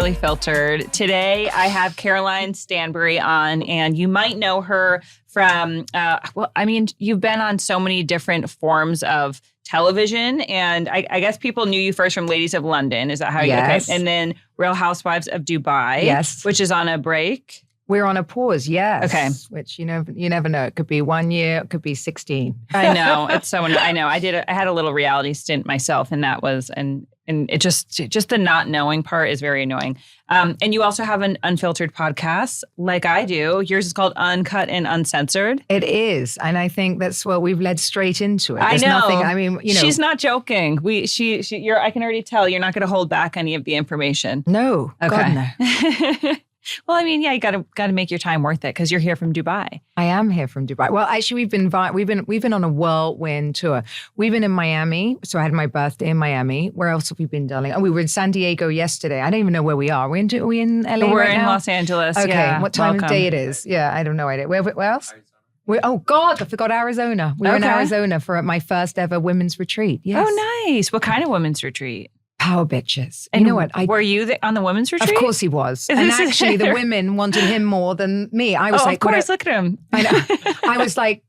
Entirely Filtered. Today, I have Caroline Stanbury on, and you might know her from, you've been on so many different forms of television, and I guess people knew you first from Ladies of London. Is that how you? Yes. Okay. And then Real Housewives of Dubai. Yes. Which is on a break. We're on a pause, yes. Okay. Which you never know. It could be 1 year, it could be 16. I know. It's so I know. I had a little reality stint myself, and that was and it just the not knowing part is very annoying. And you also have an unfiltered podcast, like I do. Yours is called Uncut and Uncensored. It is, and I think that's what we've led straight into it. There's nothing. I mean, she's not joking. I can already tell you're not going to hold back any of the information. No, okay. God, no. Well, I mean, yeah, you got to make your time worth it because you're here from Dubai. I am here from Dubai. Well, actually, we've been on a whirlwind tour. We've been in Miami, so I had my birthday in Miami. Where else have we been, darling? Oh, we were in San Diego yesterday. I don't even know where we are. Are we in LA? We're right in now? Los Angeles. Okay, yeah. what time Welcome. of day it is? Yeah, I don't know idea. Where else? Oh God, I forgot Arizona. We were in Arizona for my first ever women's retreat. Yes. Oh, nice. What kind of women's retreat? Power bitches. And you know what? Were you on the women's retreat? Of course he was. And actually the women wanted him more than me. I was of course, look at him. I know. I was like,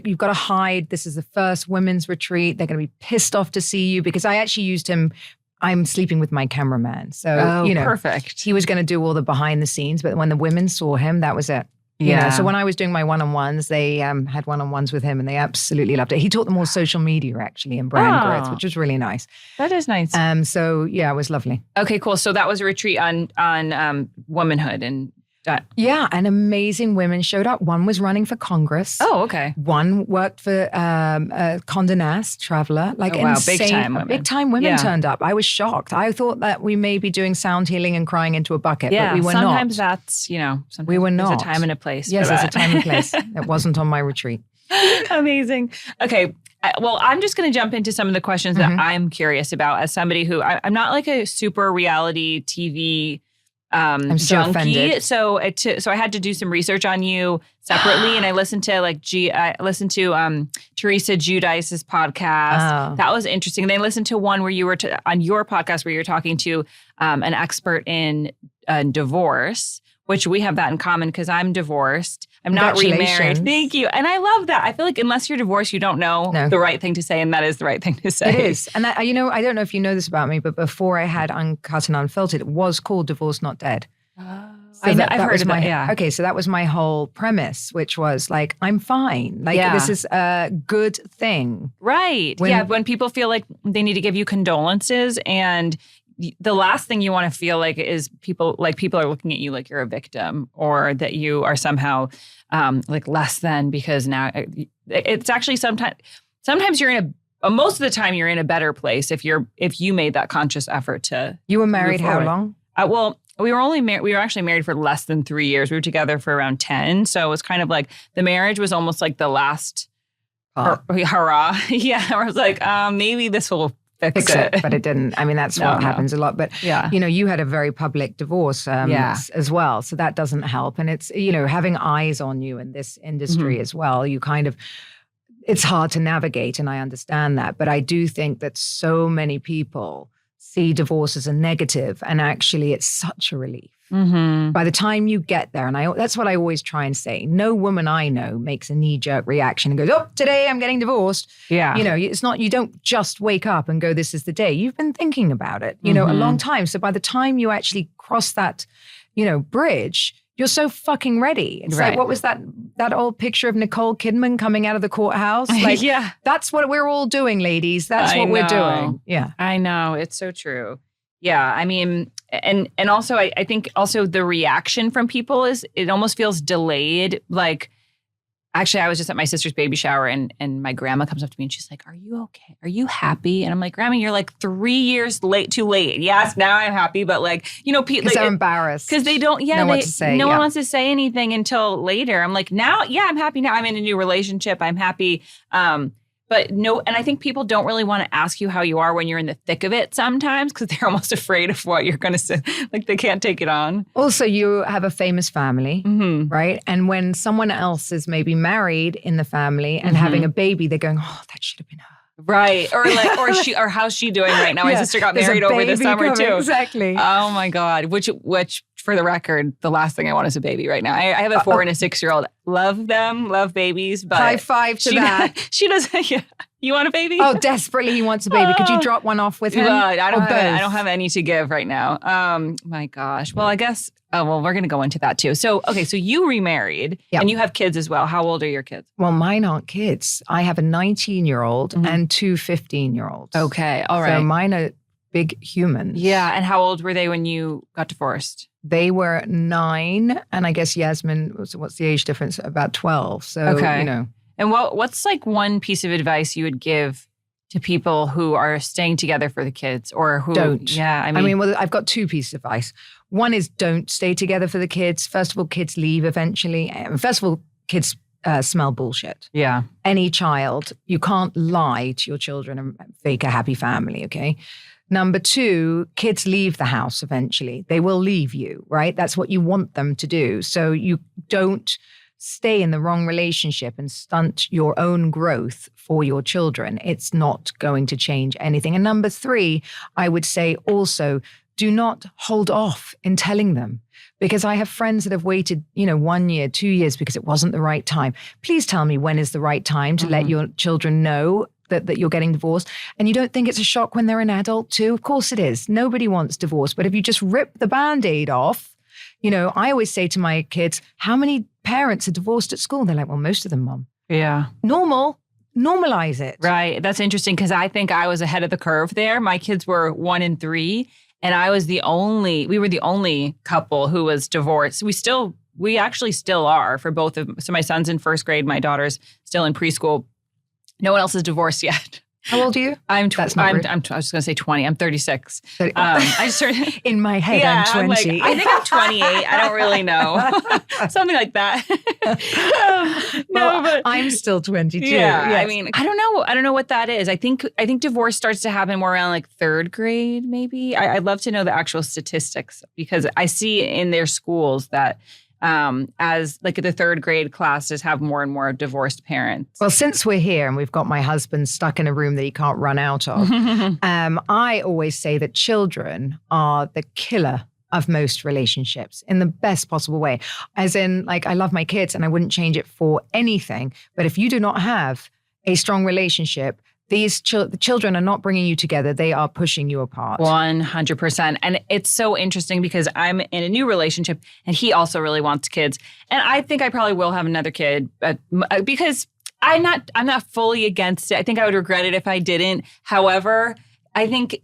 you've got to hide. This is the first women's retreat. They're going to be pissed off to see you because I actually used him. I'm sleeping with my cameraman. So, perfect. He was going to do all the behind the scenes. But when the women saw him, that was it. Yeah. So when I was doing my one-on-ones, they had one-on-ones with him and they absolutely loved it. He taught them all social media actually and brand growth, which was really nice. That is nice. So yeah, it was lovely. Okay, cool. So that was a retreat on womanhood and yeah, and amazing women showed up. One was running for Congress. Oh, okay. One worked for Condé Nast Traveler. Insane. Big time women turned up. I was shocked. I thought that we may be doing sound healing and crying into a bucket, but we were sometimes not. That's, sometimes we were not. There's a time and a place. Yes, there's a time and place. It wasn't on my retreat. Amazing. Okay. Well, I'm just going to jump into some of the questions that I'm curious about as somebody who I'm not like a super reality TV I'm so junkie. offended. So I had to do some research on you separately, and I listened to Teresa Giudice's podcast. That was interesting. And then I listened to one where you were on your podcast where you were talking to an expert in divorce, which we have that in common because I'm divorced. I'm not remarried. Thank you. And I love that. I feel like unless you're divorced, you don't know the right thing to say, and that is the right thing to say. It is. And that, I don't know if you know this about me, but before I had Uncut and Unfiltered, it was called Divorce Not Dead. I've heard of that, yeah. Okay, so that was my whole premise, which was like, I'm fine. This is a good thing. Right. When people feel like they need to give you condolences, and the last thing you want to feel like is people are looking at you like you're a victim or that you are somehow like less than because now it's actually sometimes most of the time you're in a better place if you made that conscious effort to. You were married how long? Well, we were actually married for less than 3 years. We were together for around 10. So it was kind of like the marriage was almost like the last hurrah. Yeah. I was like, maybe this will fix it. But it didn't. I mean, that's what happens a lot. But, you had a very public divorce as well. So that doesn't help. And it's, having eyes on you in this industry as well, it's hard to navigate. And I understand that. But I do think that so many people see divorce as a negative, and actually it's such a relief. By the time you get there, and that's what I always try and say, no woman I know makes a knee-jerk reaction and goes, oh, today I'm getting divorced. Yeah. It's not, you don't just wake up and go, this is the day. You've been thinking about it, a long time. So by the time you actually cross that, bridge, you're so fucking ready. It's like, what was that old picture of Nicole Kidman coming out of the courthouse? Like, that's what we're all doing, ladies. That's what we're doing. Yeah. I know. It's so true. Yeah. I mean, and also I think also the reaction from people it almost feels delayed. Like, actually, I was just at my sister's baby shower and my grandma comes up to me and she's like, are you okay? Are you happy? And I'm like, Grandma, you're like 3 years too late. Yes, now I'm happy. But people. Because they're embarrassed. Because they don't, know what to say. No one wants to say anything until later. I'm like, now, I'm happy now. I'm in a new relationship. I'm happy. But no, and I think people don't really want to ask you how you are when you're in the thick of it sometimes because they're almost afraid of what you're going to say. Like they can't take it on. Also, you have a famous family, right? And when someone else is maybe married in the family and having a baby, they're going, oh, that should have been her. Right. Or how's she doing right now? My sister got married over the summer too. Exactly. Oh my God. Which for the record, the last thing I want is a baby right now. I have a 4 and a 6-year-old. Love them, love babies, but high five to that. She doesn't. Yeah. You want a baby? Oh, desperately he wants a baby. Could you drop one off with him? I don't have any to give right now. My gosh. Well, I guess, we're going to go into that too. So, okay. So you remarried and you have kids as well. How old are your kids? Well, mine aren't kids. I have a 19-year-old and 2 15-year-olds. Okay. All right. So mine are big humans. Yeah. And how old were they when you got divorced? They were 9. And I guess Yasmin, what's the age difference? About 12. So, okay. And what's like one piece of advice you would give to people who are staying together for the kids or who don't? Yeah, well, I've got 2 pieces of advice. One is don't stay together for the kids. First of all, kids leave eventually. First of all, kids smell bullshit. Yeah. Any child, you can't lie to your children and fake a happy family, okay? Number 2, kids leave the house eventually. They will leave you, right? That's what you want them to do. So you don't stay in the wrong relationship and stunt your own growth for your children. It's not going to change anything. And number 3, I would say also, do not hold off in telling them. Because I have friends that have waited, 1 year, 2 years because it wasn't the right time. Please tell me when is the right time to let your children know that you're getting divorced. And you don't think it's a shock when they're an adult too? Of course it is. Nobody wants divorce. But if you just rip the Band-Aid off, I always say to my kids, how many parents are divorced at school? They're like, well, most of them, Mom. Yeah. Normalize it. Right. That's interesting because I think I was ahead of the curve there. My kids were 1 and 3, and we were the only couple who was divorced. We actually still are for both of them. So my son's in 1st grade, my daughter's still in preschool. No one else is divorced yet. How old are you? I was just going to say 20. I'm 36. I just in my head, I'm 20. I think I'm 28. I don't really know. Something like that. But I'm still 22. Yeah. Yes. I don't know. I don't know what that is. I think divorce starts to happen more around like 3rd grade, maybe. I'd love to know the actual statistics because I see in their schools that as like the 3rd grade classes have more and more divorced parents. Well, since we're here and we've got my husband stuck in a room that he can't run out of, I always say that children are the killer of most relationships in the best possible way. As in, like, I love my kids and I wouldn't change it for anything. But if you do not have a strong relationship, these children are not bringing you together. They are pushing you apart. 100%. And it's so interesting because I'm in a new relationship and he also really wants kids. And I think I probably will have another kid because I'm not fully against it. I think I would regret it if I didn't. However, I think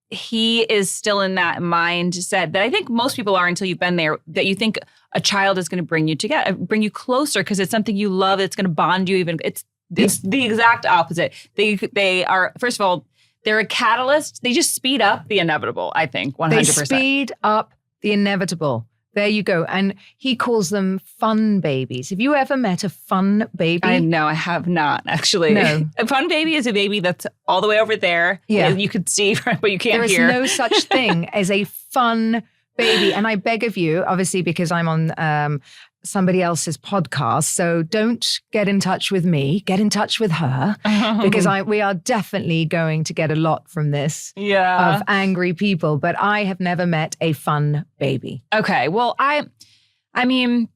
he is still in that mindset that I think most people are until you've been there, that you think a child is going to bring you together, bring you closer because it's something you love. It's going to bond you even. It's the exact opposite. They are, first of all, they're a catalyst. They just speed up the inevitable, I think, 100%. They speed up the inevitable. There you go. And he calls them fun babies. Have you ever met a fun baby? No, I have not, actually. No. A fun baby is a baby that's all the way over there. Yeah. You could see, but you can't hear. There is no such thing as a fun baby. And I beg of you, obviously, because I'm on somebody else's podcast. So don't get in touch with me. Get in touch with her because we are definitely going to get a lot from this of angry people. But I have never met a fun baby. Okay. Well, I mean,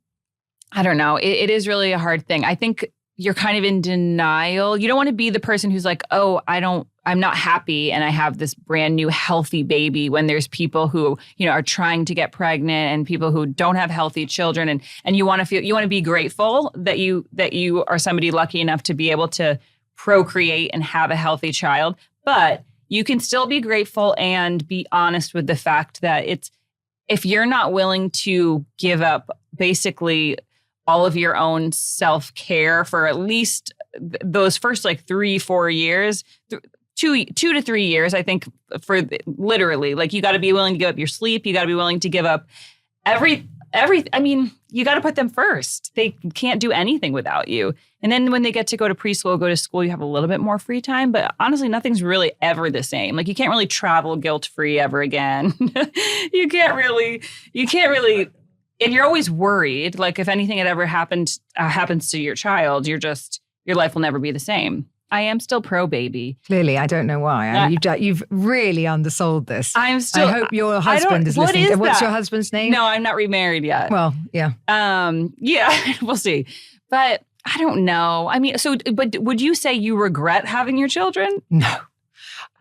I don't know. It is really a hard thing. I think you're kind of in denial. You don't want to be the person who's like, oh, I'm not happy and I have this brand new healthy baby when there's people who, are trying to get pregnant and people who don't have healthy children and you want to be grateful that you are somebody lucky enough to be able to procreate and have a healthy child. But you can still be grateful and be honest with the fact that if you're not willing to give up basically all of your own self-care for at least those first 3-4 years, 2 to 3 years, I think, for literally, you got to be willing to give up your sleep. You got to be willing to give up you got to put them first. They can't do anything without you. And then when they get to go to preschool, go to school, you have a little bit more free time. But honestly, nothing's really ever the same. You can't really travel guilt-free ever again. You can't really, and you're always worried. If anything had ever happens to your child, your life will never be the same. I am still pro baby. Clearly, I don't know why. You've really undersold this. I'm still. I hope your husband is listening. What's your husband's name? No, I'm not remarried yet. Well, yeah. Yeah, we'll see. But I don't know. I mean, but would you say you regret having your children? No.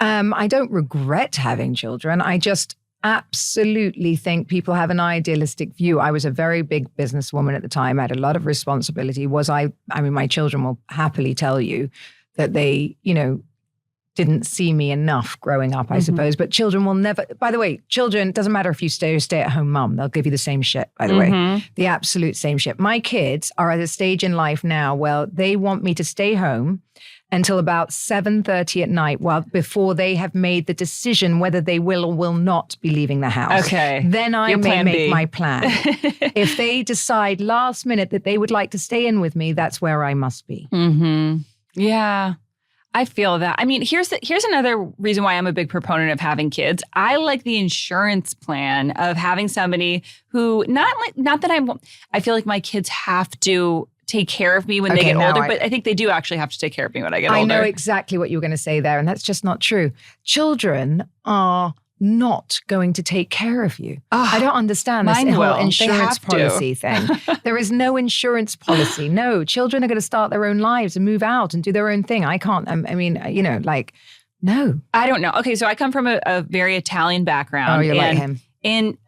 I don't regret having children. I just absolutely think people have an idealistic view. I was a very big businesswoman at the time. I had a lot of responsibility. I mean, my children will happily tell you that they, didn't see me enough growing up, I suppose. But children will never, by the way, children, doesn't matter if you stay-at-home mum, they'll give you the same shit, by the way. The absolute same shit. My kids are at a stage in life now where they want me to stay home until about 7:30 at night, before they have made the decision whether they will or will not be leaving the house. Okay. Then I may make my plan. If they decide last minute that they would like to stay in with me, that's where I must be. Yeah. I feel that. I mean, here's another reason why I'm a big proponent of having kids. I like the insurance plan of having somebody who I feel like my kids have to take care of me when they get older, but I think they do actually have to take care of me when I get older. I know exactly what you were going to say there, and that's just not true. Children are not going to take care of you. I don't understand this whole insurance policy thing. There is no insurance policy. No, children are going to start their own lives and move out and do their own thing. I can't, no. I don't know. Okay, so I come from a very Italian background. Oh, you're like him.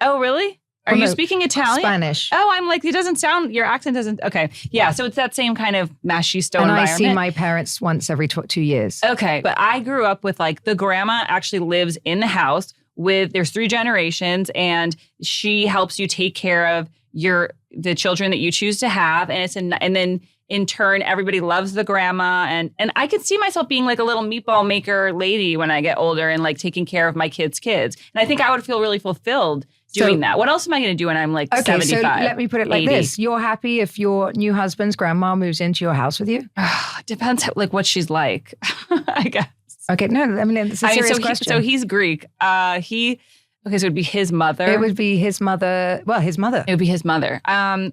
Oh, really? Are you speaking Italian? Spanish. Oh, I'm like, it doesn't sound, your accent doesn't, okay. Yeah, so it's that same kind of machisto environment. And I see my parents once every 2 years. Okay, but I grew up with the grandma actually lives in the house there's 3 generations, and she helps you take care of the children that you choose to have. And then in turn, everybody loves the grandma. And I could see myself being like a little meatball maker lady when I get older and taking care of my kids' kids. And I think I would feel really fulfilled doing that. What else am I going to do when I'm 75? So let me put it like 80? This. You're happy if your new husband's grandma moves into your house with you? It depends what she's like, I guess. Okay, no, I mean, it's a serious question. So he's Greek. So it would be his mother. It would be his mother. Well, his mother. It would be his mother. Okay.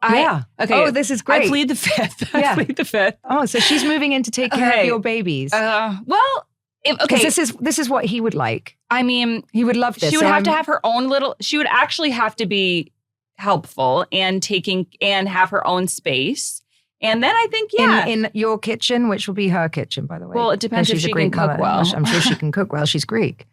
Oh, this is great. I plead the fifth. Oh, so she's moving in to take care of your babies. This is what he would like. I mean, he would love this. She would have to have her own she would actually have to be helpful and have her own space. And then I think, in your kitchen, which will be her kitchen, by the way. Well, it depends if she can cook well. I'm sure she can cook well. She's Greek.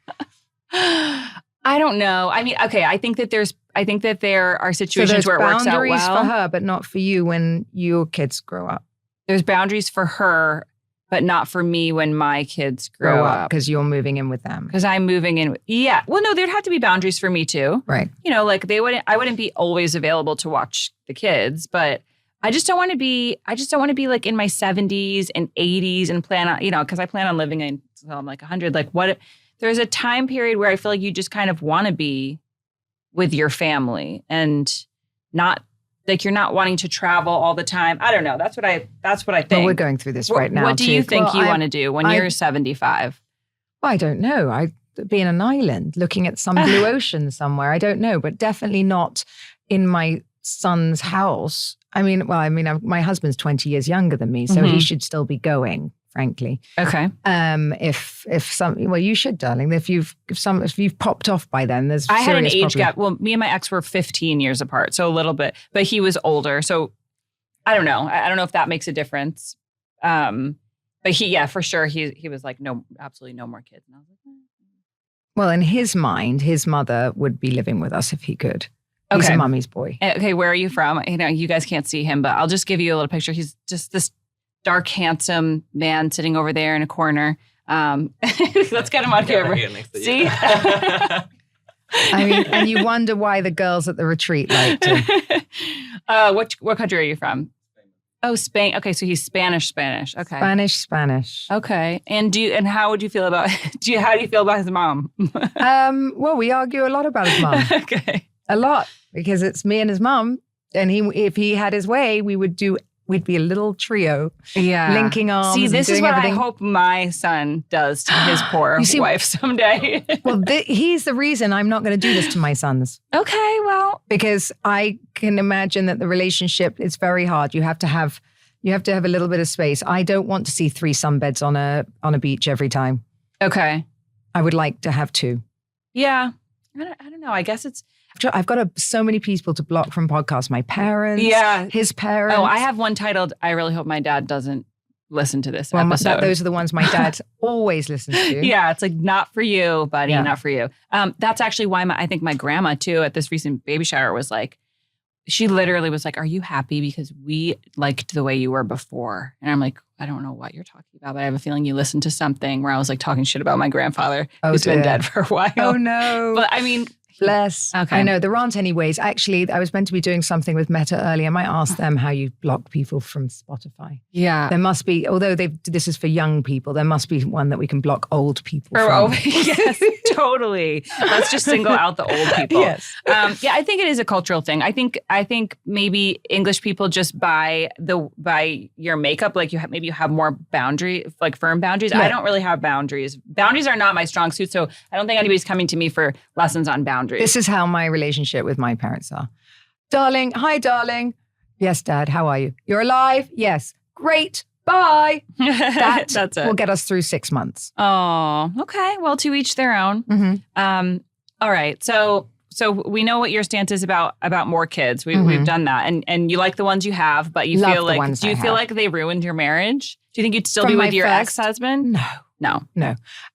I don't know. I mean, okay, I think that there are situations where it works out well. There's boundaries for her, but not for you when your kids grow up. There's boundaries for her, but not for me when my kids grow up. Because you're moving in with them. Because I'm moving in. Yeah. Well, no, there'd have to be boundaries for me too. Right. I wouldn't be always available to watch the kids, but I just don't want to be in my 70s and 80s and plan on, because I plan on living until I'm 100. There's a time period where I feel like you just kind of want to be with your family and not you're not wanting to travel all the time. I don't know. That's what I think. Well, we're going through this right now. What do you think you want to do when you're 75? Well, I don't know. I'd be in an island looking at some blue ocean somewhere. I don't know, but definitely not in my son's house. My husband's 20 years younger than me, so he should still be going, frankly. Okay. You should, darling. If you've popped off by then, there's I had an age gap. Well, me and my ex were 15 years apart, so a little bit, but he was older. So I don't know. I don't know if that makes a difference. But for sure, he was like, no, absolutely no more kids. And I was like, Well, in his mind, his mother would be living with us if he could. He's a mummy's boy. Okay, where are you from? You guys can't see him, but I'll just give you a little picture. He's just this dark, handsome man sitting over there in a corner. Let's get him on camera. See? And you wonder why the girls at the retreat liked him. What country are you from? Oh, Spain. Okay, so he's Spanish. Okay. Spanish. Okay. And how would you feel about how do you feel about his mom? Well, we argue a lot about his mom. Okay. A lot, because it's me and his mom, and if he had his way, we'd be a little trio, linking arms. See, this is what everything. I hope my son does to his poor wife someday. Well, he's the reason I'm not going to do this to my sons. Okay, well, because I can imagine that the relationship is very hard. You have to have You have to have a little bit of space. I don't want to see 3 sunbeds on a beach every time. Okay. I would like to have 2. Yeah. I don't know. I guess it's... I've got so many people to block from podcasts. My parents, his parents. Oh, I have one titled, I really hope my dad doesn't listen to this episode. Those are the ones my dad always listens to. Yeah, it's like, not for you, buddy, not for you. That's actually why I think my grandma, too, at this recent baby shower was like, she literally was like, are you happy because we liked the way you were before? And I'm like, I don't know what you're talking about, but I have a feeling you listened to something where I was like talking shit about my grandfather who's been dead for a while. Oh, no. But I mean... Bless. Okay. I know there aren't any ways. Actually, I was meant to be doing something with Meta earlier. I might ask them how you block people from Spotify. Yeah. There must be, although this is for young people, there must be one that we can block old people from. Yes, totally. Let's just single out the old people. Yes. Yeah, I think it is a cultural thing. I think maybe English people just by your makeup, like maybe you have more firm boundaries. Yeah. I don't really have boundaries. Boundaries are not my strong suit, so I don't think anybody's coming to me for lessons on boundaries. This is how my relationship with my parents are. Darling, hi, darling. Yes, Dad, how are you? You're alive? Yes. Great. Bye. That's it. Will get us through 6 months. Oh, okay. Well, to each their own. Mm-hmm. All right. So we know what your stance is about more kids. We've done that. And you like the ones you have, but you feel like, do you feel like they ruined your marriage? Do you think you'd still be with your ex-husband? No.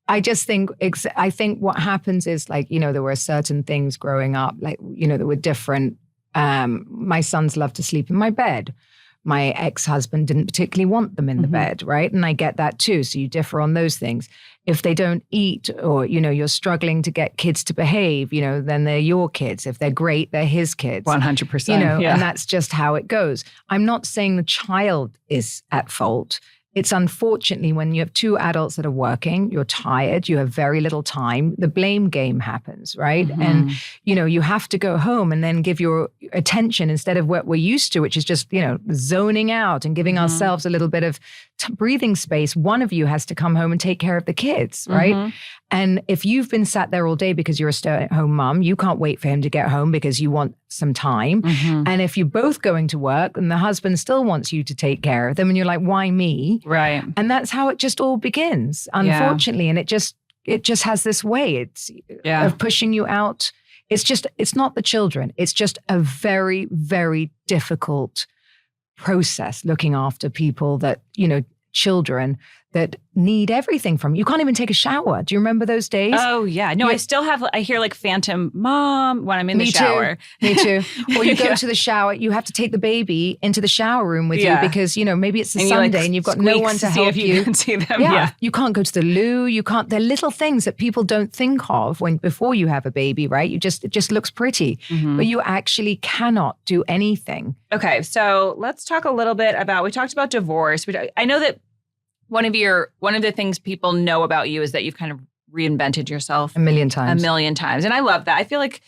I just think, I think what happens is like, there were certain things growing up, like, that were different. My sons love to sleep in my bed. My ex-husband didn't particularly want them in the bed, right? And I get that too. So you differ on those things. If they don't eat or, you're struggling to get kids to behave, then they're your kids. If they're great, they're his kids. 100%. And that's just how it goes. I'm not saying the child is at fault. It's unfortunately when you have 2 adults that are working, you're tired, you have very little time, the blame game happens, right? And, you have to go home and then give your attention instead of what we're used to, which is just, zoning out and giving ourselves a little bit of breathing space. One of you has to come home and take care of the kids, right? And if you've been sat there all day because you're a stay-at-home mom, you can't wait for him to get home because you want some time. And if you're both going to work and the husband still wants you to take care of them and you're like, why me? Right. And that's how it just all begins, unfortunately. And it just has this way of pushing you out. It's not the children. It's just a very, very difficult process looking after people that, children that need everything from you. You can't even take a shower. Do you remember those days? Oh, yeah. No, I hear like phantom mom when I'm in the shower. Me too. Or you go to the shower, you have to take the baby into the shower room with you because, maybe it's a Sunday and you've got no one to help you. You can see them. You can't go to the loo. They're little things that people don't think of before you have a baby, right? It just looks pretty, but you actually cannot do anything. Okay. So let's talk a little bit we talked about divorce, which I know that one of the things people know about you is that you've kind of reinvented yourself a million times. And I love that. I feel like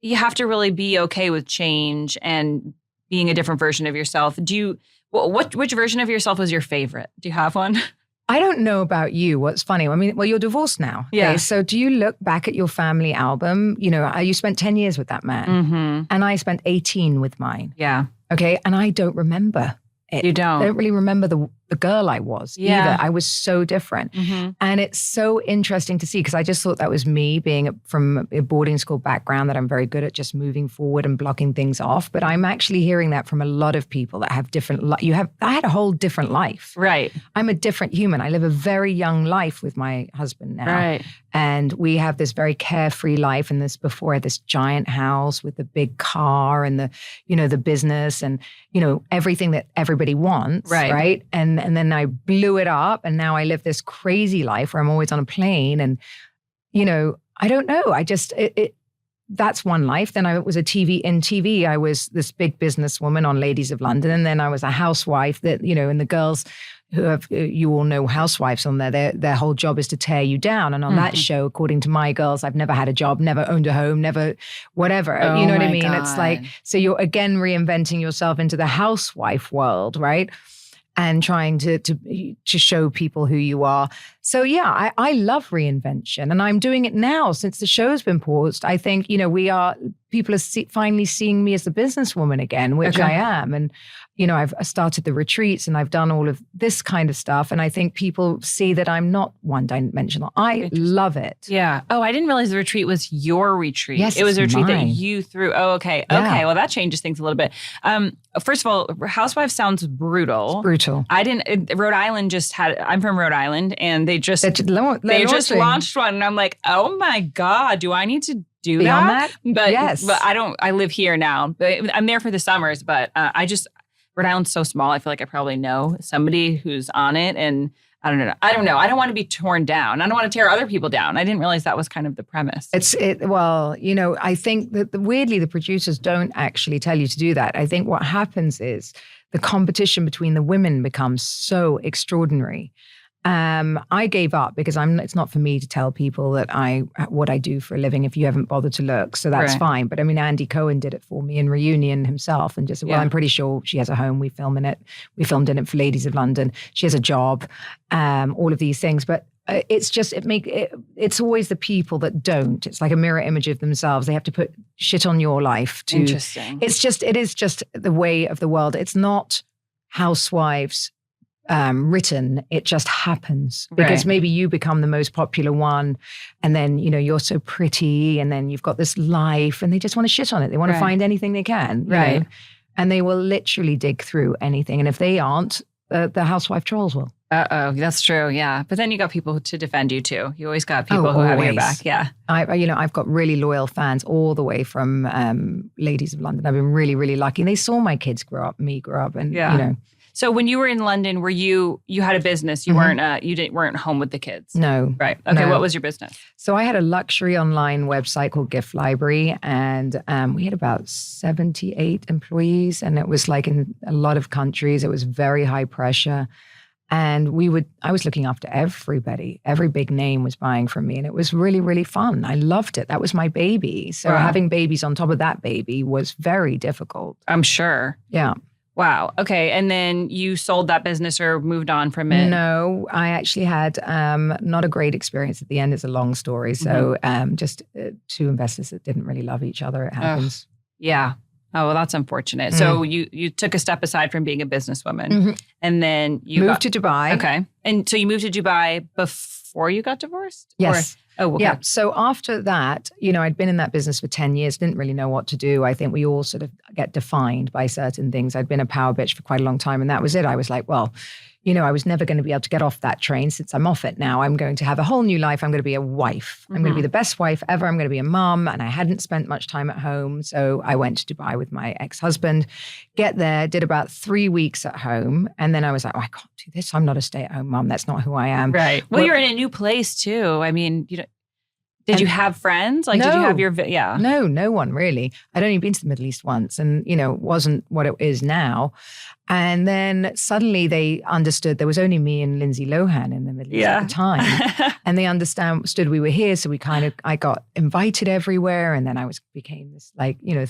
you have to really be okay with change and being a different version of yourself. Which version of yourself was your favorite? Do you have one? I don't know about you. What's funny? I mean, you're divorced now. Yeah. Okay? So do you look back at your family album? You spent 10 years with that man and I spent 18 with mine. Yeah. Okay. And I don't remember it. You don't? I don't really remember the girl I was either. I was so different. And it's so interesting to see because I just thought that was me being from a boarding school background that I'm very good at just moving forward and blocking things off. But I'm actually hearing that from a lot of people that have different I had a whole different life. Right. I'm a different human. I live a very young life with my husband now. Right. And we have this very carefree life. And before I had this giant house with the big car and the business and, everything that everybody wants. Right. And then I blew it up and now I live this crazy life where I'm always on a plane and, I don't know. I just, that's one life. Then I was in TV. I was this big businesswoman on Ladies of London. And then I was a housewife that, and the girls you all know housewives on there, their whole job is to tear you down. And on that show, according to my girls, I've never had a job, never owned a home, never whatever. Oh, you know what I mean? God. It's like, so you're again reinventing yourself into the housewife world, right? And trying to show people who you are. So yeah, I love reinvention and I'm doing it now since the show's been paused. I think, people are finally seeing me as the businesswoman again, which I am. And, I've started the retreats and I've done all of this kind of stuff. And I think people see that I'm not one-dimensional. I love it. Yeah. Oh, I didn't realize the retreat was your retreat. Yes, it was a retreat mine. that you threw. Oh, okay. Yeah. Okay. Well, that changes things a little bit. First of all, Housewives sounds brutal. It's brutal. Rhode Island I'm from Rhode Island, and they just launched one. And I'm like, oh my God, do I need to do that? But yes. But I live here now. But I'm there for the summers, but Rhode Island's so small. I feel like I probably know somebody who's on it, and I don't know. I don't want to be torn down. I don't want to tear other people down. I didn't realize that was kind of the premise. I think that weirdly, the producers don't actually tell you to do that. I think what happens is the competition between the women becomes so extraordinary. I gave up because it's not for me to tell people that what I do for a living if you haven't bothered to look. So that's fine. But I mean, Andy Cohen did it for me in Reunion himself and just said, well, I'm pretty sure she has a home. We filmed in it for Ladies of London. She has a job, all of these things. But it's always the people that don't. It's like a mirror image of themselves. They have to put shit on your life to. Interesting. It is just the way of the world. It's not Housewives written, it just happens because maybe you become the most popular one and then, you're so pretty and then you've got this life and they just want to shit on it. They want to find anything they can, you know? And they will literally dig through anything. And if they aren't, the housewife trolls will. That's true. Yeah. But then you got people to defend you too. You always got people who have your back. Yeah. I've got really loyal fans all the way from Ladies of London. I've been really, really lucky. And they saw my kids grow up, me grow up and, So when you were in London, were you had a business? You weren't home with the kids? No. Right. Okay. No. What was your business? So I had a luxury online website called Gift Library, and we had about 78 employees, and it was like in a lot of countries. It was very high pressure, and I was looking after everybody. Every big name was buying from me, and it was really, really fun. I loved it. That was my baby. So having babies on top of that baby was very difficult. I'm sure. Yeah. Wow. Okay. And then you sold that business or moved on from it? No, I actually had not a great experience at the end. It's a long story. So just two investors that didn't really love each other. It happens. Yeah. Oh, well, that's unfortunate. So you took a step aside from being a businesswoman and then you moved to Dubai. Okay. And so you moved to Dubai before you got divorced? Yes. Okay. Yeah. So after that, I'd been in that business for 10 years, didn't really know what to do. I think we all sort of get defined by certain things. I'd been a power bitch for quite a long time, and that was it. I was like, well, I was never going to be able to get off that train. Since I'm off it now, I'm going to have a whole new life. I'm going to be a wife. I'm going to be the best wife ever. I'm going to be a mom. And I hadn't spent much time at home. So I went to Dubai with my ex-husband, get there, did about 3 weeks at home. And then I was like, I can't do this. I'm not a stay-at-home mom. That's not who I am. Right. Well, you're in a new place too. I mean, did you have friends? Like, no, did you have your, No one really. I'd only been to the Middle East once and, it wasn't what it is now. And then suddenly they understood there was only me and Lindsay Lohan in the Middle East at the time. And they understood we were here. So I got invited everywhere. And then became this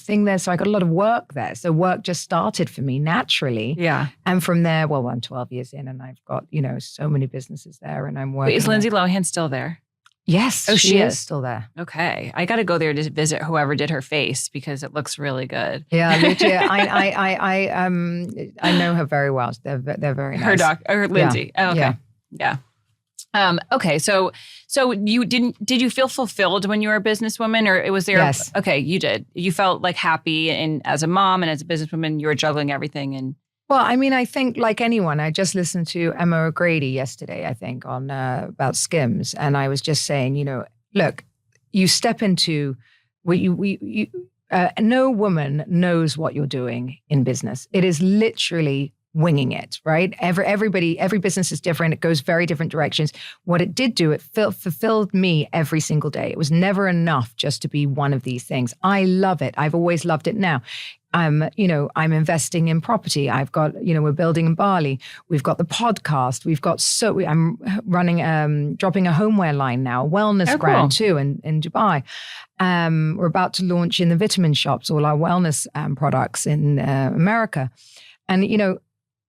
thing there. So I got a lot of work there. So work just started for me naturally. Yeah. And from there, I'm 12 years in and I've got, so many businesses there and I'm working. Wait, is Lindsay Lohan still there? Yes, she is still there. Okay, I got to go there to visit whoever did her face because it looks really good. Yeah, Lucia, I know her very well. They're very nice. Her Lindsay. Yeah. Oh, okay, yeah. Okay, so did you feel fulfilled when you were a businesswoman, or was there? Yes. Okay, you did. You felt like happy, and as a mom and as a businesswoman, you were juggling everything and. Well, I mean, I think like anyone, I just listened to Emma O'Grady yesterday, I think, on about Skims. And I was just saying, look, you step into what no woman knows what you're doing in business. It is literally winging it, right? Every business is different. It goes very different directions. What it did do, it fulfilled me every single day. It was never enough just to be one of these things. I love it. I've always loved it now. I'm investing in property. I've got, we're building in Bali. We've got the podcast. I'm running, dropping a homeware line now, a wellness brand too in Dubai. We're about to launch in the vitamin shops, all our wellness products in America. And,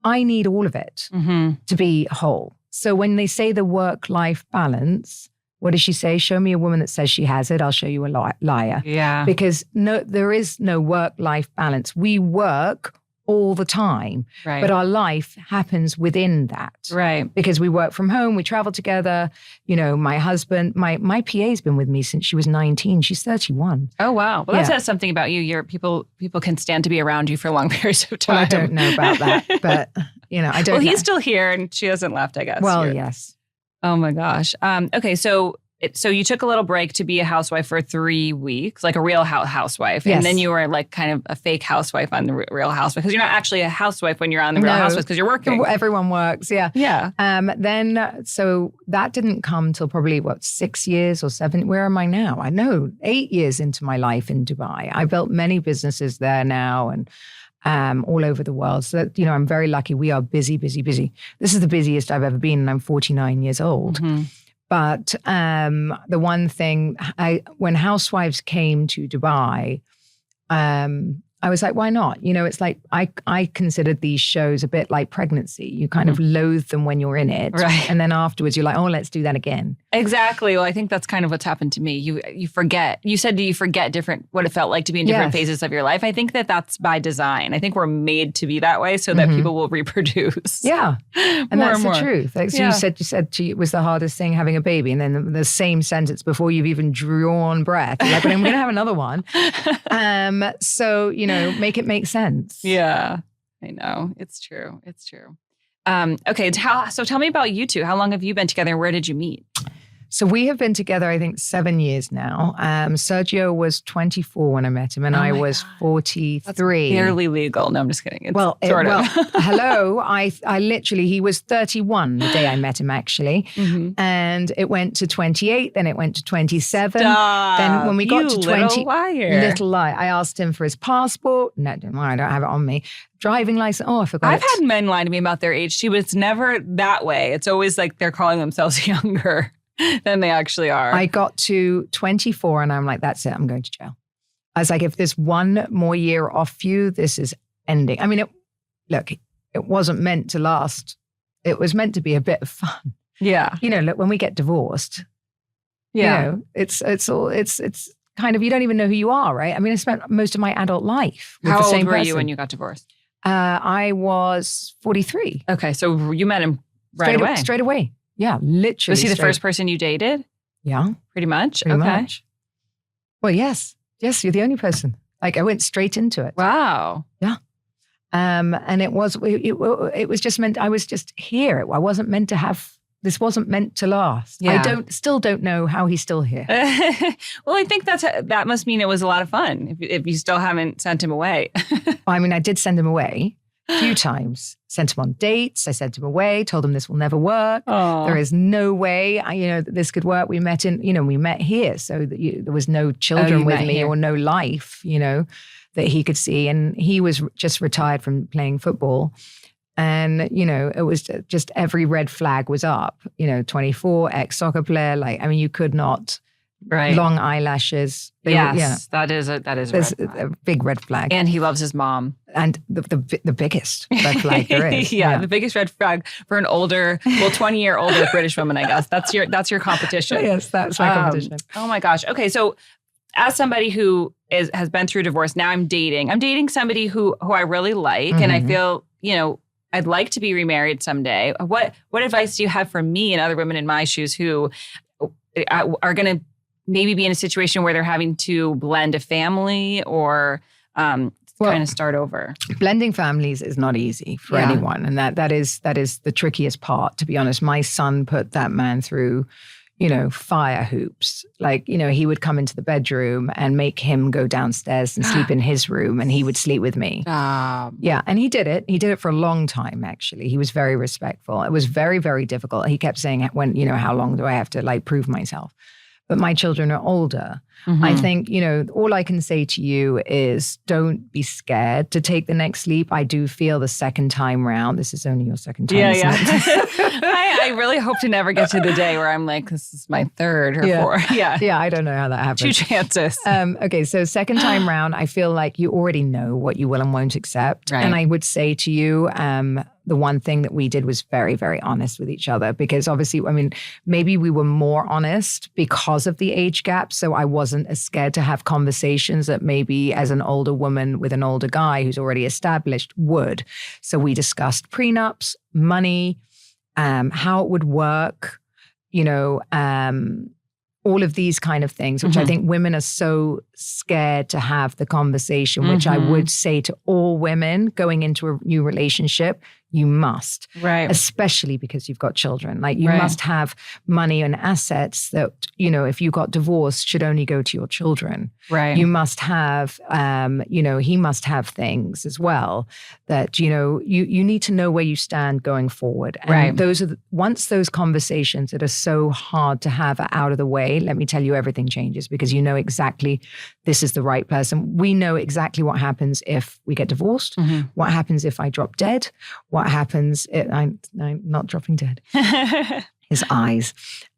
I need all of it to be whole. So when they say the work-life balance, what does she say? Show me a woman that says she has it. I'll show you a liar. Yeah. Because there is no work-life balance. We work all the time, but our life happens within that. Right. Because we work from home, we travel together. You know, my husband, my PA's been with me since she was 19. She's 31. Oh, wow. Well, that says something about you. People can stand to be around you for long periods of time. Well, I don't know about that, but you know, I don't know. Well, he's still here and she hasn't left, I guess. Well, yes. Oh my gosh. Okay, so you took a little break to be a housewife for 3 weeks, like a real housewife. Yes. And then you were like kind of a fake housewife on the Real Housewife, because you're not actually a housewife when you're on the Real Housewives, because you're working. Everyone works, yeah. Yeah. So that didn't come till probably 6 years or 7. Where am I now? I know 8 years into my life in Dubai. I built many businesses there now and all over the world. So that, you know, I'm very lucky. We are busy, busy, busy. This is the busiest I've ever been, and I'm 49 years old. Mm-hmm. But the one thing, when housewives came to Dubai, I was like, why not? You know, it's like, I considered these shows a bit like pregnancy. You kind of loathe them when you're in it. Right. And then afterwards you're like, oh, let's do that again. Exactly. Well, I think that's kind of what's happened to me. You forget. You said you forget what it felt like to be in different phases of your life. I think that's by design. I think we're made to be that way so that people will reproduce. Yeah. And that's the truth. Like, so you said it was the hardest thing having a baby. And then the same sentence before you've even drawn breath. You're like, but I'm going to have another one. So, you know, make it make sense. Yeah, I know. It's true. It's true. Okay. So tell me about you two. How long have you been together? Where did you meet? So we have been together, I think, 7 years now. Sergio was 24 when I met him, and I was 43. That's barely legal. No, I'm just kidding. It's hello. I literally, he was 31 the day I met him, actually. Mm-hmm. And it went to 28, then it went to 27. Stop. Then when we got to 20, little liar. I asked him for his passport. No, don't worry, I don't have it on me. Driving license. Oh, I forgot. I've had men lie to me about their age. She was never that way. It's always like they're calling themselves younger than they actually are. I got to 24 and I'm like, that's it. I'm going to jail. I was like, if there's one more year off you, this is ending. I mean, it wasn't meant to last. It was meant to be a bit of fun. Yeah. You know, look, when we get divorced, you know, it's kind of, you don't even know who you are, right? I mean, I spent most of my adult life with the same person. How old were you when you got divorced? I was 43. Okay. So you met him away? Straight away. Yeah, literally. Was he the first person you dated? Yeah. Pretty much? Pretty much. Well, yes. Yes, you're the only person. Like, I went straight into it. Wow. Yeah. And it was just meant, I was just here. I wasn't meant to have, this wasn't meant to last. Yeah. I still don't know how he's still here. Well, I think that must mean it was a lot of fun if you still haven't sent him away. Well, I mean, I did send him away a few times. Sent him on dates. I sent him away, told him this will never work. Aww. There is no way, that this could work. We met here. So that there was no children with me or no life, that he could see. And he was just retired from playing football. And, it was just every red flag was up, 24, ex-soccer player. You could not. Right. Long eyelashes. That is a big red flag. And he loves his mom. And the biggest red flag there is. The biggest red flag for an 20-year older British woman, I guess. That's your competition. Yes, that's my competition. Oh my gosh. Okay, so as somebody who has been through divorce, now I'm dating somebody who I really like, and I feel, I'd like to be remarried someday. What advice do you have for me and other women in my shoes who are going to maybe be in a situation where they're having to blend a family or kind of start over? Blending families is not easy for anyone. And that is the trickiest part, to be honest. My son put that man through, fire hoops. He would come into the bedroom and make him go downstairs and sleep in his room, and he would sleep with me. Yeah, and he did it. He did it for a long time, actually. He was very respectful. It was very, very difficult. He kept saying, how long do I have to prove myself? But my children are older. Mm-hmm. I think, all I can say to you is don't be scared to take the next leap. I do feel the second time round. This is only your second time. Yeah. I really hope to never get to the day where I'm like, this is my third or fourth. Yeah. Yeah, I don't know how that happens. 2 chances. Okay, so second time round, I feel like you already know what you will and won't accept. Right. And I would say to you, the one thing that we did was very, very honest with each other, because obviously, I mean, maybe we were more honest because of the age gap. So I wasn't as scared to have conversations that maybe as an older woman with an older guy who's already established would. So we discussed prenups, money, how it would work, all of these kind of things, which I think women are so scared to have the conversation, which I would say to all women going into a new relationship, you must. Right. Especially because you've got children. Like you must have money and assets that, if you got divorced, should only go to your children. Right. You must have, he must have things as well that, you need to know where you stand going forward. And those are, once those conversations that are so hard to have are out of the way, let me tell you, everything changes, because you know exactly this is the right person. We know exactly what happens if we get divorced, what happens if I drop dead, what happens if I'm not dropping dead. His eyes.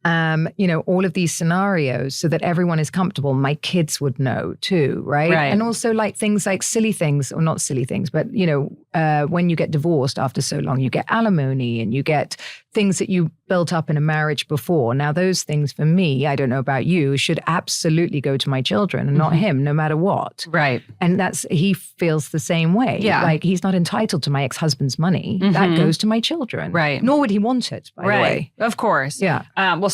All of these scenarios so that everyone is comfortable. My kids would know too, right? And also like things like silly things, or not silly things, but when you get divorced after so long, you get alimony and you get things that you built up in a marriage before. Now those things for me, I don't know about you, should absolutely go to my children and not him, no matter what. Right. And he feels the same way. Yeah. Like he's not entitled to my ex-husband's money. That goes to my children. Right. Nor would he want it, by the way. Of course. Yeah.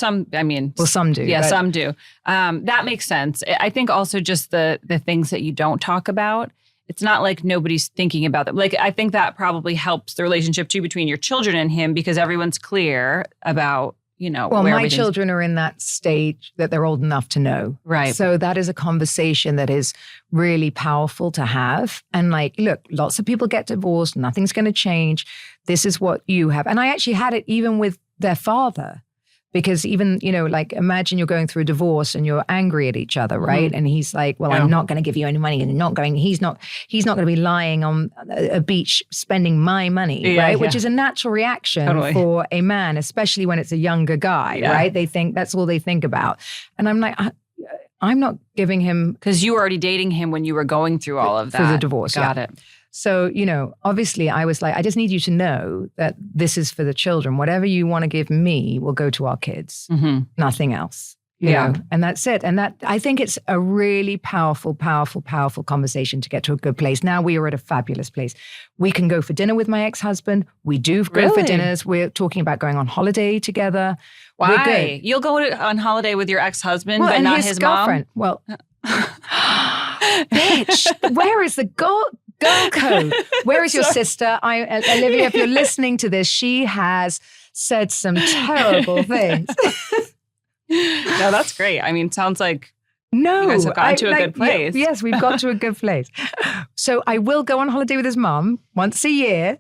Some do. Yeah, some do. That makes sense. I think also just the things that you don't talk about, it's not like nobody's thinking about them. Like, I think that probably helps the relationship too between your children and him, because everyone's clear about, well, my children are in that stage that they're old enough to know. Right. So that is a conversation that is really powerful to have. And like, look, lots of people get divorced. Nothing's going to change. This is what you have. And I actually had it even with their father. Because even, like imagine you're going through a divorce and you're angry at each other, right? And he's like, well, I'm not going to give you any money, and he's not going to be lying on a beach spending my money, right? Which is a natural reaction for a man, especially when it's a younger guy, right? They think that's all they think about. And I'm like, I'm not giving him. Because you were already dating him when you were going through all of that. For the divorce, Got it. So, obviously I was like, I just need you to know that this is for the children. Whatever you want to give me will go to our kids, nothing else. You know? And that's it. And that, I think it's a really powerful, powerful, powerful conversation to get to a good place. Now we are at a fabulous place. We can go for dinner with my ex-husband. We do go for dinners. We're talking about going on holiday together. Why? We're good. You'll go on holiday with your ex-husband, but not his girlfriend. Mom? Well, bitch, where is the girl code? Where is your sister? Olivia, if you're listening to this, she has said some terrible things. No, that's great. I mean, sounds like you guys have gotten to a good place. Yes, we've got to a good place. So I will go on holiday with his mom once a year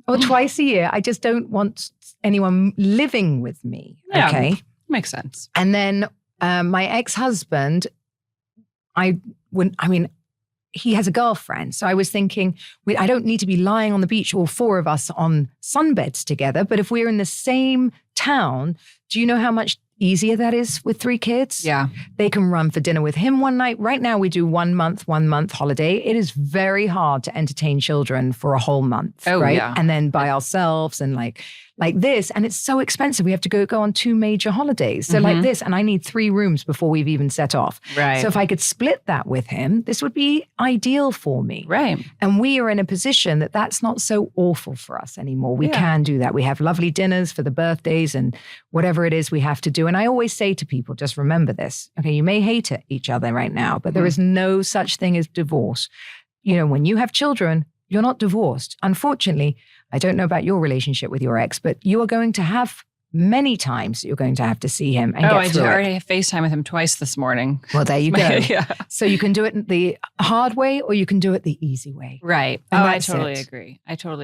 or twice a year. I just don't want anyone living with me. Yeah, okay. Makes sense. And then my ex-husband, he has a girlfriend. So I was thinking, I don't need to be lying on the beach, all four of us on sunbeds together. But if we're in the same town, do you know how much easier that is with 3 kids? Yeah. They can run for dinner with him one night. Right now we do 1 month holiday. It is very hard to entertain children for a whole month, right? Yeah. And then by ourselves and like this. And it's so expensive. We have to go on 2 major holidays. So like this, and I need 3 rooms before we've even set off. Right. So if I could split that with him, this would be ideal for me. Right. And we are in a position that that's not so awful for us anymore. We can do that. We have lovely dinners for the birthdays and whatever it is we have to do. And I always say to people, just remember this. Okay, you may hate each other right now, but there is no such thing as divorce. When you have children, you're not divorced. Unfortunately, I don't know about your relationship with your ex, but you are going to have many times that you're going to have to see him and get through it. I already have FaceTime with him twice this morning. Well, there you go. Yeah. So you can do it the hard way or you can do it the easy way. Right. And I totally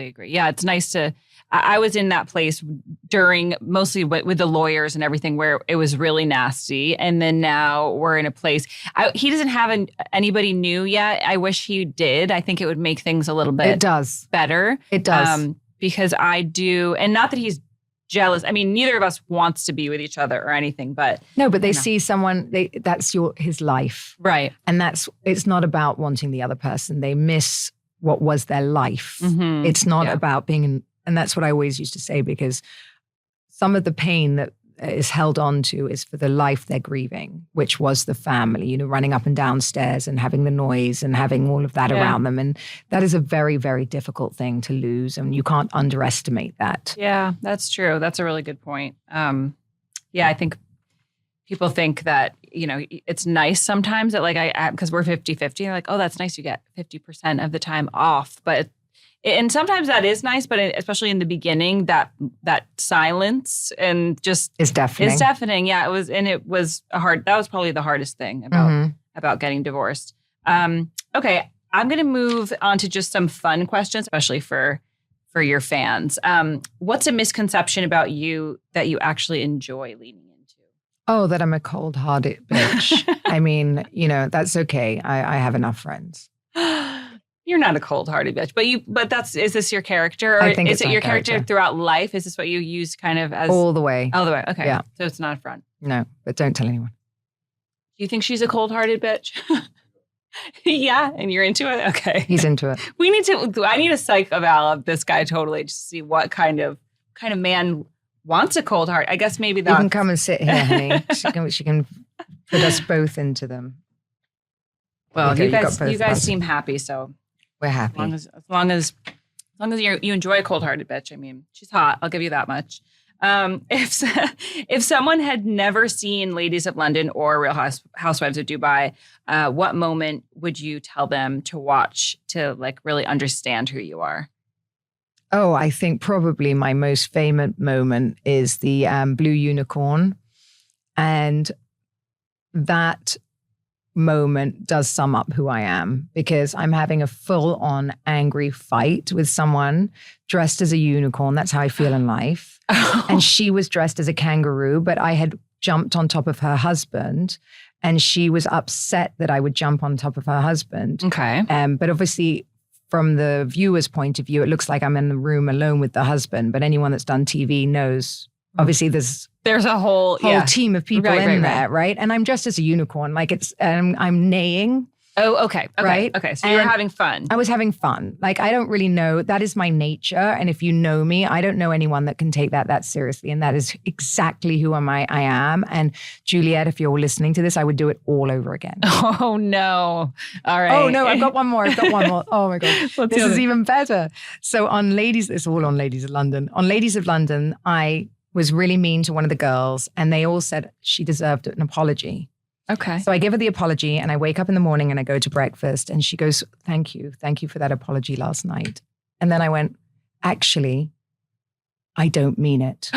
agree. Yeah, it's nice to, I was in that place during mostly with the lawyers and everything where it was really nasty. And then now we're in a place, he doesn't have anybody new yet. I wish he did. I think it would make things a little bit better. It does. Because I do, and not that he's jealous. I mean, neither of us wants to be with each other or anything, but no, but they see someone, that's his life. Right. And it's not about wanting the other person. They miss what was their life. It's not about being And that's what I always used to say, because some of the pain that is held on to is for the life they're grieving, which was the family, running up and down stairs and having the noise and having all of that around them. And that is a very, very difficult thing to lose. And you can't underestimate that. Yeah, that's true. That's a really good point. I think people think that, it's nice sometimes that because we're 50-50, like, oh, that's nice. You get 50% of the time off. And sometimes that is nice, but especially in the beginning, that silence and just is deafening. It's deafening. Yeah, it was that was probably the hardest thing about getting divorced. Okay, I'm going to move on to just some fun questions, especially for your fans. What's a misconception about you that you actually enjoy leaning into? Oh, that I'm a cold-hearted bitch. I mean, that's okay. I have enough friends. You're not a cold-hearted bitch, is this your character? Or I think is it your character throughout life? Is this what you use kind of as all the way? All the way. Okay. Yeah. So it's not a front. No, but don't tell anyone. Do you think she's a cold-hearted bitch? Yeah, and you're into it? Okay. He's into it. I need a psych eval of this guy totally just to see what kind of man wants a cold heart. I guess maybe that. You can come and sit here, honey. She can put us both into them. Well, okay, you guys seem happy, so we're happy. As long as you enjoy a cold-hearted bitch. I mean, she's hot. I'll give you that much. If someone had never seen Ladies of London or Real Housewives of Dubai, what moment would you tell them to watch to really understand who you are? Oh, I think probably my most famous moment is the Blue Unicorn, and that moment does sum up who I am, because I'm having a full-on angry fight with someone dressed as a unicorn. That's how I feel in life. And she was dressed as a kangaroo, but I had jumped on top of her husband, and she was upset that I would jump on top of her husband. Okay. But obviously, from the viewer's point of view, it looks like I'm in the room alone with the husband. But anyone that's done TV knows, obviously, there's a whole team of people in there, right? And I'm dressed as a unicorn, I'm neighing. Oh, okay. Right? Okay. So you were having fun. I was having fun. I don't really know. That is my nature. And if you know me, I don't know anyone that can take that seriously. And that is exactly who I am. And Juliet, if you're listening to this, I would do it all over again. Oh, no. All right. Oh, no, I've got one more. Oh, my God. This is even better. So it's all on Ladies of London. On Ladies of London, I was really mean to one of the girls, and they all said she deserved an apology. Okay. So I give her the apology, and I wake up in the morning and I go to breakfast, and she goes, thank you for that apology last night. And then I went, actually, I don't mean it.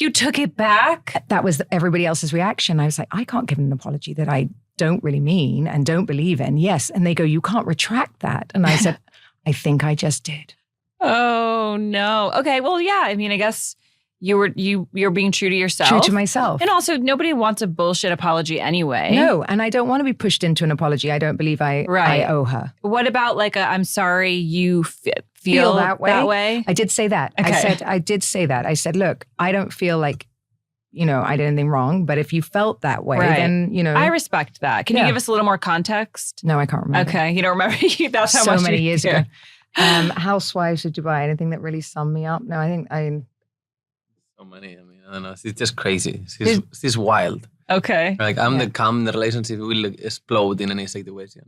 You took it back? That was everybody else's reaction. I was like, I can't give an apology that I don't really mean and don't believe in. Yes. And they go, you can't retract that. And I said, I think I just did. Oh, no. Okay. Well, yeah. I mean, I guess you're being true to yourself. True to myself. And also, nobody wants a bullshit apology anyway. No, and I don't want to be pushed into an apology. I don't believe I owe her. What about I'm sorry you feel that way? I did say that. Okay. I did say that. I said, look, I don't feel like, I did anything wrong, but if you felt that way, then, I respect that. Can you give us a little more context? No, I can't remember. Okay. You don't remember? That's how so much many years ago. Housewives of Dubai, anything that really summed me up? No, I think so many. I mean, I don't know. It's just crazy. She's wild. Okay. I'm the calm. The relationship will explode in any situation.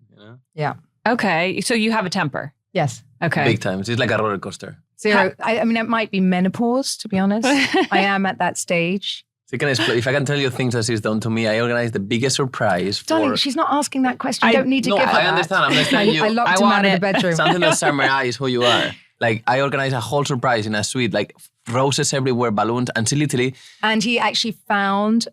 Yeah. Okay. So you have a temper. Yes. Okay. Big time. It's like a roller coaster. Zero. I mean, it might be menopause, to be honest. I am at that stage. So if I can tell you things that she's done to me, I organized the biggest surprise for... Darling, she's not asking that question. You don't need to give her that. I understand. I'm telling you. I locked him out of the bedroom. Something that summarizes who you are. I organized a whole surprise in a suite, roses everywhere, balloons, and she literally... And he actually found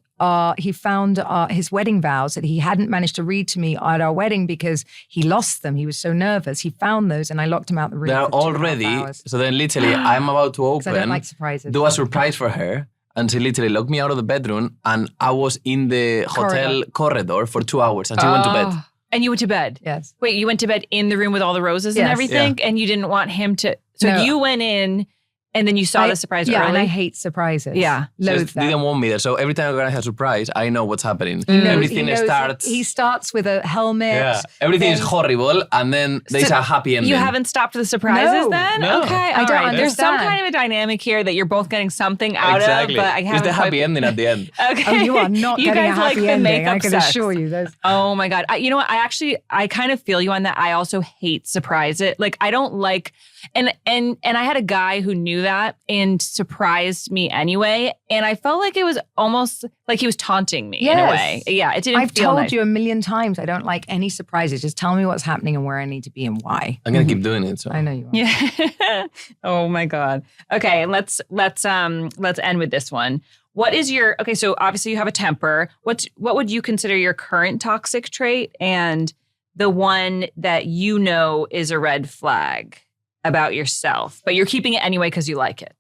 his wedding vows that he hadn't managed to read to me at our wedding because he lost them. He was so nervous. He found those, and I locked him out the room. They're all ready. So then literally, I'm about to open, I don't like surprises. Do a surprise for her. And she literally locked me out of the bedroom, and I was in the hotel corridor for 2 hours, and she went to bed. And you went to bed? Yes. Wait, you went to bed in the room with all the roses and everything? Yeah. And you didn't want him to... So you went in And then you saw the surprise early? Yeah, and I hate surprises. Yeah. Loathe them. Didn't want me there. So every time I'm going to have a surprise, I know what's happening. Everything starts... He starts with a helmet. Yeah. Everything is horrible, and then there's a happy ending. You haven't stopped the surprises then? No. Okay, I don't understand. There's some kind of a dynamic here that you're both getting something out of, but I haven't... It's the happy ending at the end. Okay. Oh, you are not you getting guys a happy like ending, I can sex. assure you. Those. Oh my God. You know what? I kind of feel you on that. I also hate surprises. Like, I don't like... And I had a guy who knew that and surprised me anyway. And I felt like it was almost like he was taunting me in a way. Yeah, it didn't feel nice. I've told you a million times I don't like any surprises. Just tell me what's happening and where I need to be and why. I'm going to keep doing it. So. I know you are. Yeah. Oh my God. Okay, let's end with this one. What is your... Okay, so obviously you have a temper. What would you consider your current toxic trait and the one that you know is a red flag about yourself, but you're keeping it anyway because you like it?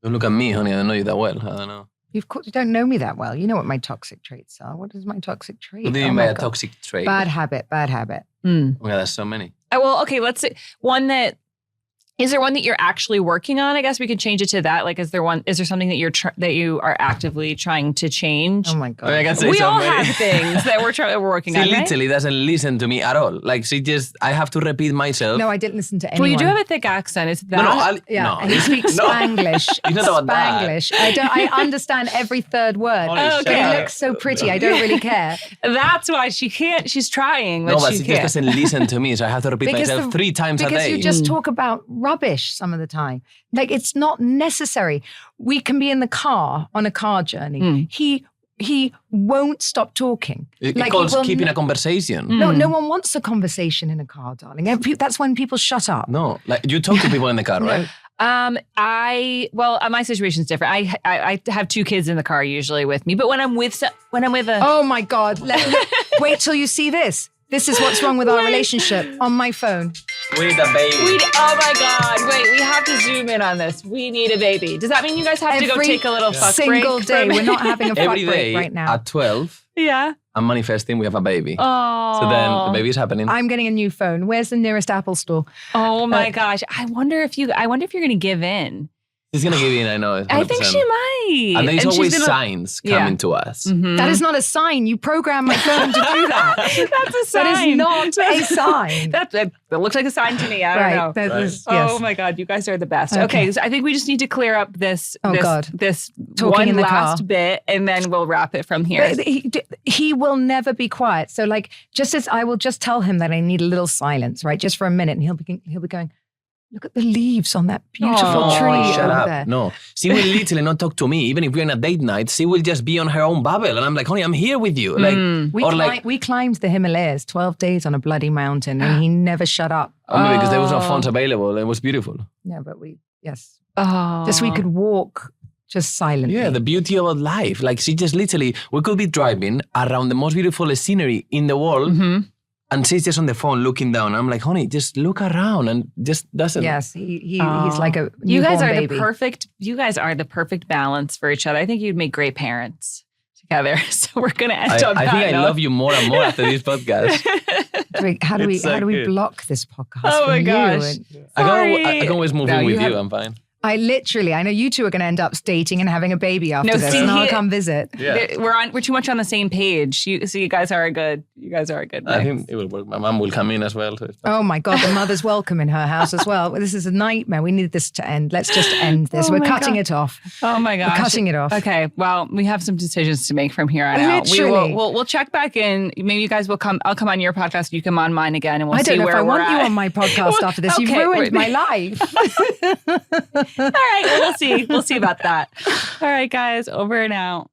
Don't look at me, honey. I don't know you that well. I don't know. You don't know me that well. You know what my toxic traits are. What is my toxic trait? What do you mean by a toxic trait? Bad habit. Oh my God, there's so many. Well, okay, let's say one that... Is there one that you're actually working on? I guess we could change it to that. Like, is there something that that you are actively trying to change? Oh my God. I can say we so all many. have things that we're working on, She right? literally doesn't listen to me at all. Like, I have to repeat myself. No, I didn't listen to anyone. Well, you do have a thick accent. Is that? No. And he speaks Spanglish. You know about Spanglish. I understand every third word. Holy But he looks so pretty. I don't really care. That's why she can't. She's trying, but she she just can't. doesn't listen to me, so I have to repeat myself 3 times a day. Because you just talk about rubbish some of the time. Like, it's not necessary. We can be in the car on a car journey. He won't stop talking. It calls keeping a conversation. No one wants a conversation in a car, darling. That's when people shut up. No, like you talk to people in the car, right? My situation's different. I have 2 kids in the car usually with me, but when I'm with a... Oh my God. Wait till you see this. This is what's wrong with our relationship on my phone. We need a baby. Oh my God. Wait, we have to zoom in on this. We need a baby. Does that mean you guys have to go take a little fuck break? Every single day. We're not having a fuck Every break day right now. At 12, I'm manifesting we have a baby. Oh. So then the baby is happening. I'm getting a new phone. Where's the nearest Apple store? Oh my gosh. I wonder if you're going to give in. She's going to give in, I know. 100%. I think she might. And there's always signs coming to us. Mm-hmm. That is not a sign. You program my phone to do that. That's a sign. That is not a sign. That looks like a sign to me. I don't know. Yes. Oh my God, you guys are the best. Okay, so I think we just need to clear up this Talking one in the last car. bit, and then we'll wrap it from here. He will never be quiet. So like, just as I will just tell him that I need a little silence, right? Just for a minute, and he'll be going, look at the leaves on that beautiful tree shut over up. there. No, she will literally not talk to me. Even if we're on a date night, she will just be on her own bubble. And I'm like, honey, I'm here with you. We climbed the Himalayas 12 days on a bloody mountain and he never shut up. Only because there was no phones available. It was beautiful. Yeah, but we could walk just silently. Yeah, the beauty of life. Like she just literally, we could be driving around the most beautiful scenery in the world. Mm-hmm. And she's just on the phone looking down. I'm like, honey, just look around and just doesn't. Yes, he's like a you guys are baby. You guys are the perfect balance for each other. I think you'd make great parents together. So we're gonna end on that. I think I love you more and more after this podcast. How do we block this podcast? Oh my gosh! I can always move in with you. I'm fine. I know you two are going to end up dating and having a baby after this, and I'll come visit. Yeah. We're too much on the same page. So you guys are a good. I think it will work. My mom will come in as well. So oh my God, the mother's welcome in her house as well. This is a nightmare. We need this to end. Let's just end this. We're cutting it off. Oh my gosh, we're cutting it off. Okay, well, we have some decisions to make from here on out. We'll check back in. Maybe you guys will come. I'll come on your podcast. You come on mine again, and we'll see where we're at. I don't know if I want you on my podcast after this. You've ruined my life. All right, well, we'll see. We'll see about that. All right, guys, over and out.